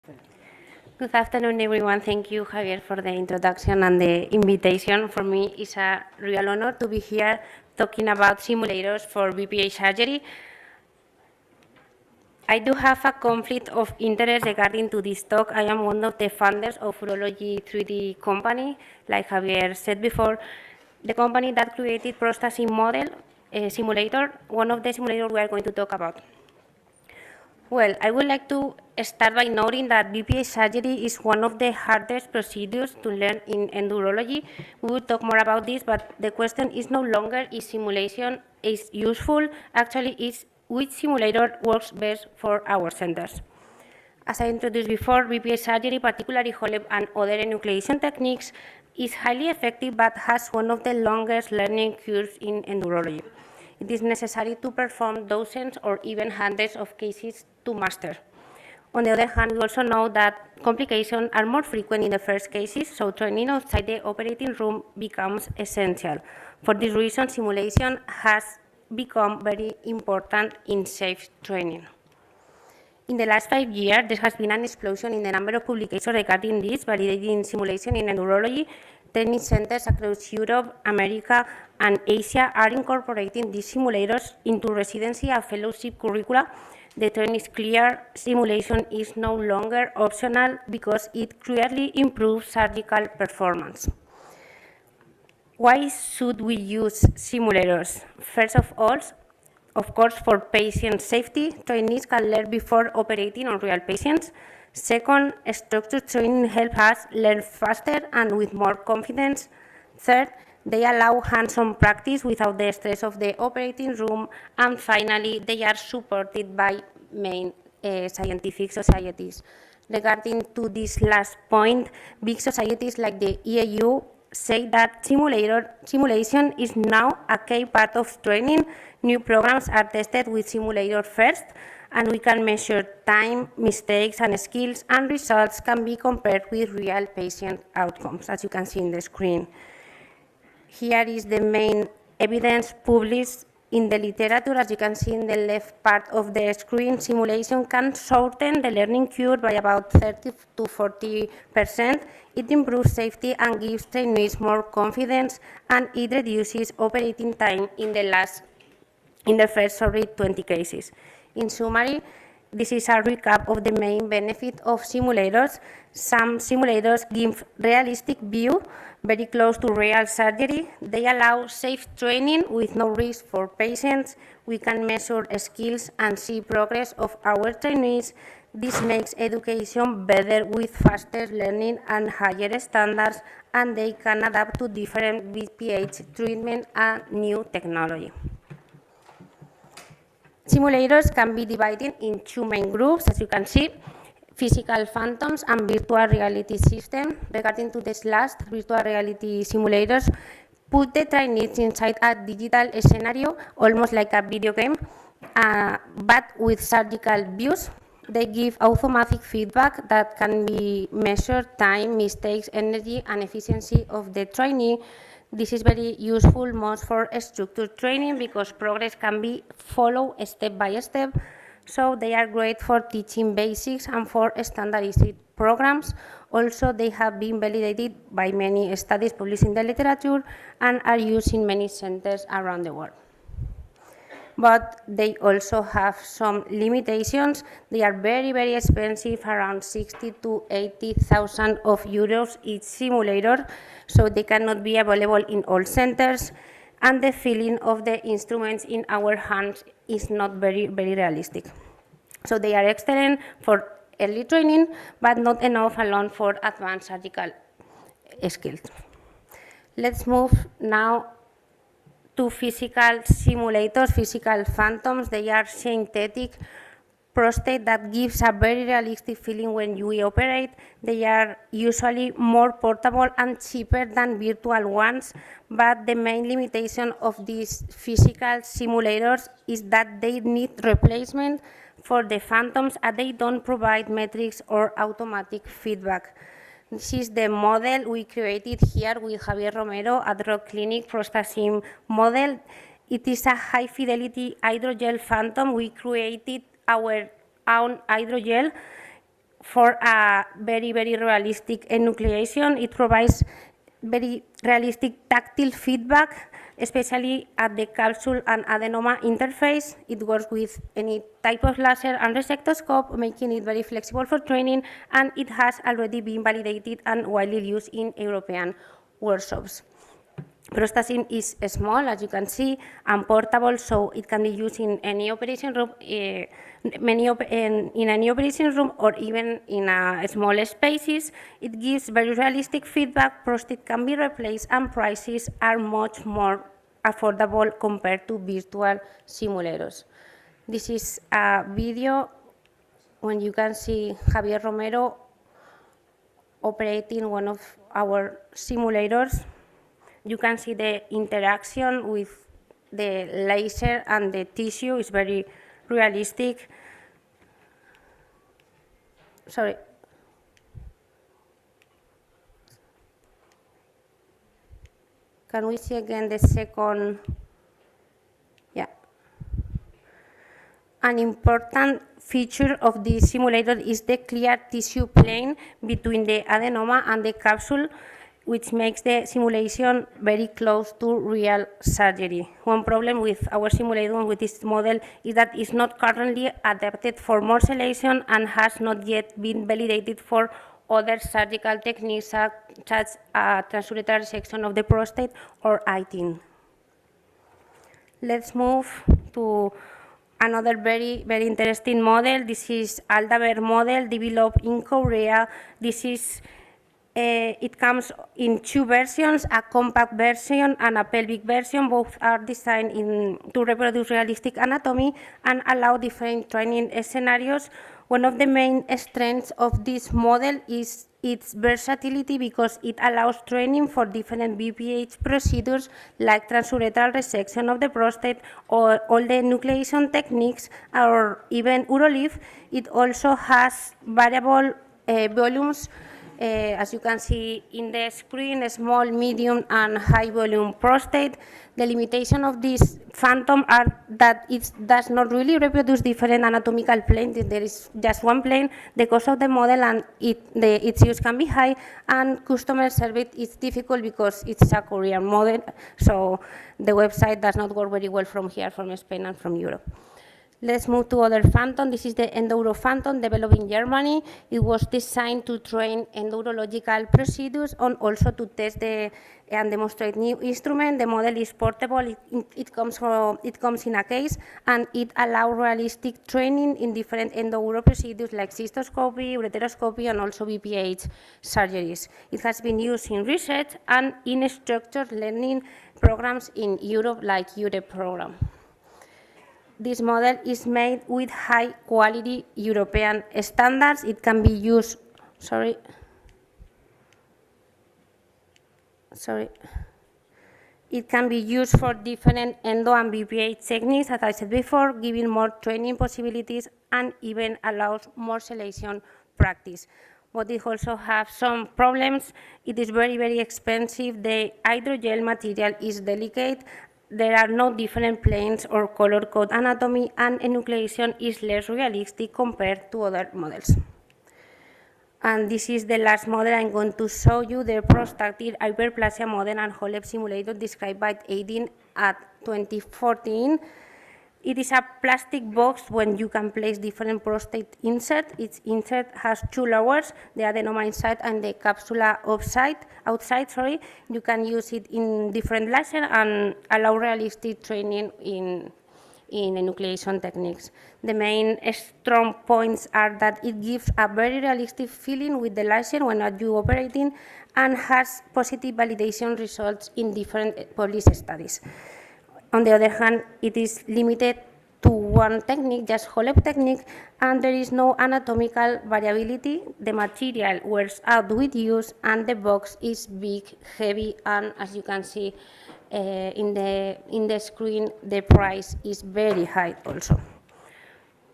Good afternoon, everyone. Thank you, Javier, for the introduction and the invitation. For me, it's a real honor to be here talking about simulators for BPH surgery. I do have a conflict of interest regarding to this talk. I am one of the founders of ILUTS25 company, like Javier said before, the company that created prostate model simulator, one of the simulators we are going to talk about. Well, I would like to start by noting that BPH surgery is one of the hardest procedures to learn in endurology. We will talk more about this, but the question is no longer is simulation is useful, actually is which simulator works best for our centers. As I introduced before, BPH surgery, particularly HOLEP and other enucleation techniques, is highly effective but has one of the longest learning curves in endurology. It is necessary to perform dozens or even hundreds of cases to master. On the other hand, we also know that complications are more frequent in the first cases, so training outside the operating room becomes essential. For this reason, simulation has become very important in safe training. In the last 5 years, there has been an explosion in the number of publications regarding this, validating simulation in neurology. Training centers across Europe, America, and Asia are incorporating these simulators into residency and fellowship curricula. The trend is clear. Simulation is no longer optional because it clearly improves surgical performance. Why should we use simulators? First of all, of course, for patient safety, trainees can learn before operating on real patients. Second, structured training helps us learn faster and with more confidence. Third, they allow hands-on practice without the stress of the operating room. And finally, they are supported by main scientific societies. Regarding to this last point, big societies like the EAU say that simulation is now a key part of training. New programs are tested with simulator first, and we can measure time, mistakes, and skills, and results can be compared with real patient outcomes, as you can see in the screen. Here is the main evidence published in the literature. As you can see in the left part of the screen, simulation can shorten the learning curve by about 30 to 40%. It improves safety and gives trainees more confidence, and it reduces operating time in the first 20 cases. In summary, this is a recap of the main benefit of simulators. Some simulators give realistic view, very close to real surgery. They allow safe training with no risk for patients. We can measure skills and see progress of our trainees. This makes education better with faster learning and higher standards, and they can adapt to different BPH treatment and new technology. Simulators can be divided in two main groups, as you can see, physical phantoms and virtual reality system. Regarding to this last, virtual reality simulators put the trainees inside a digital scenario, almost like a video game, but with surgical views. They give automatic feedback that can be measured time, mistakes, energy, and efficiency of the trainee. This is very useful most for structured training because progress can be followed step by step. So they are great for teaching basics and for standardized programs. Also, they have been validated by many studies published in the literature and are used in many centers around the world. But they also have some limitations. They are very, very expensive, around 60 to 80,000 euros each simulator, so they cannot be available in all centers, and the feeling of the instruments in our hands is not very, very realistic. So they are excellent for early training, but not enough alone for advanced surgical skills. Let's move now to physical simulators, physical phantoms. They are synthetic prostate that gives a very realistic feeling when you operate. They are usually more portable and cheaper than virtual ones, but the main limitation of these physical simulators is that they need replacement for the phantoms and they don't provide metrics or automatic feedback. This is the model we created here with Javier Romero at Rojo Clinic prostate model. It is a high-fidelity hydrogel phantom. We created our own hydrogel for a very, very realistic enucleation. It provides very realistic tactile feedback, especially at the capsule and adenoma interface. It works with any type of laser and resectoscope, making it very flexible for training, and it has already been validated and widely used in European workshops. Prostasim is small, as you can see, and portable, so it can be used in any operation room, in any operation room, or even in small spaces. It gives very realistic feedback. Prostate can be replaced, and prices are much more affordable compared to virtual simulators. This is a video when you can see Javier Romero operating one of our simulators. You can see the interaction with the laser and the tissue is very realistic. Sorry. Can we see again the second? Yeah. An important feature of this simulator is the clear tissue plane between the adenoma and the capsule, which makes the simulation very close to real surgery. One problem with our simulation with this model is that it's not currently adapted for morcellation and has not yet been validated for other surgical techniques such as transuretal resection of the prostate or ITIN. Let's move to another very, very interesting model. This is Aldaver model developed in Korea. This is it comes in two versions, a compact version and a pelvic version. Both are designed to reproduce realistic anatomy and allow different training scenarios. One of the main strengths of this model is its versatility because it allows training for different BPH procedures like transuretal resection of the prostate or all the nucleation techniques or even urolift. It also has variable volumes. As you can see in the screen, small, medium, and high volume prostate. The limitation of this phantom are that it does not really reproduce different anatomical planes. There is just one plane. The cost of the model and its use can be high, and customer service is difficult because it's a Korean model, so the website does not work very well from here, from Spain and from Europe. Let's move to other phantom. This is the Endouro phantom developed in Germany. It was designed to train endourological procedures and also to test and demonstrate new instrument. The model is portable. It comes in a case, and it allows realistic training in different endouro procedures like cystoscopy, ureteroscopy, and also BPH surgeries. It has been used in research and in structured learning programs in Europe, like UREP program. This model is made with high-quality European standards. It can be used, It can be used for different endo and BPH techniques, as I said before, giving more training possibilities and even allows morcellation practice. But it also has some problems. It is very, very expensive. The hydrogel material is delicate. There are no different planes or color code anatomy, and enucleation is less realistic compared to other models. And this is the last model I'm going to show you, the prostatic hyperplasia model and HOLEP simulator described by Aidin at 2014. It is a plastic box when you can place different prostate insert. Its insert has two lowers, the adenoma inside and the capsula outside. You can use it in different laser and allow realistic training in enucleation techniques. The main strong points are that it gives a very realistic feeling with the laser when you operating and has positive validation results in different published studies. On the other hand, it is limited to one technique, just HOLEP technique, and there is no anatomical variability. The material wears out with use, and the box is big, heavy, and as you can see in the screen, the price is very high also.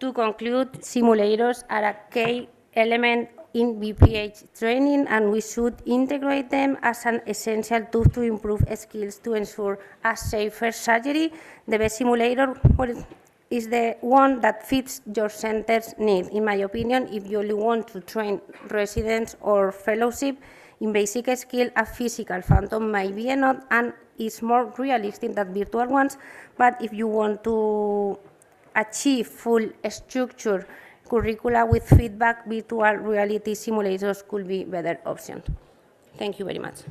To conclude, simulators are a key element in BPH training, and we should integrate them as an essential tool to improve skills to ensure a safer surgery. The best simulator is the one that fits your center's need. In my opinion, if you only want to train residents or fellowship in basic skill, a physical phantom might be enough and is more realistic than virtual ones. But if you want to achieve full structure curricula with feedback, virtual reality simulators could be better option. Thank you very much.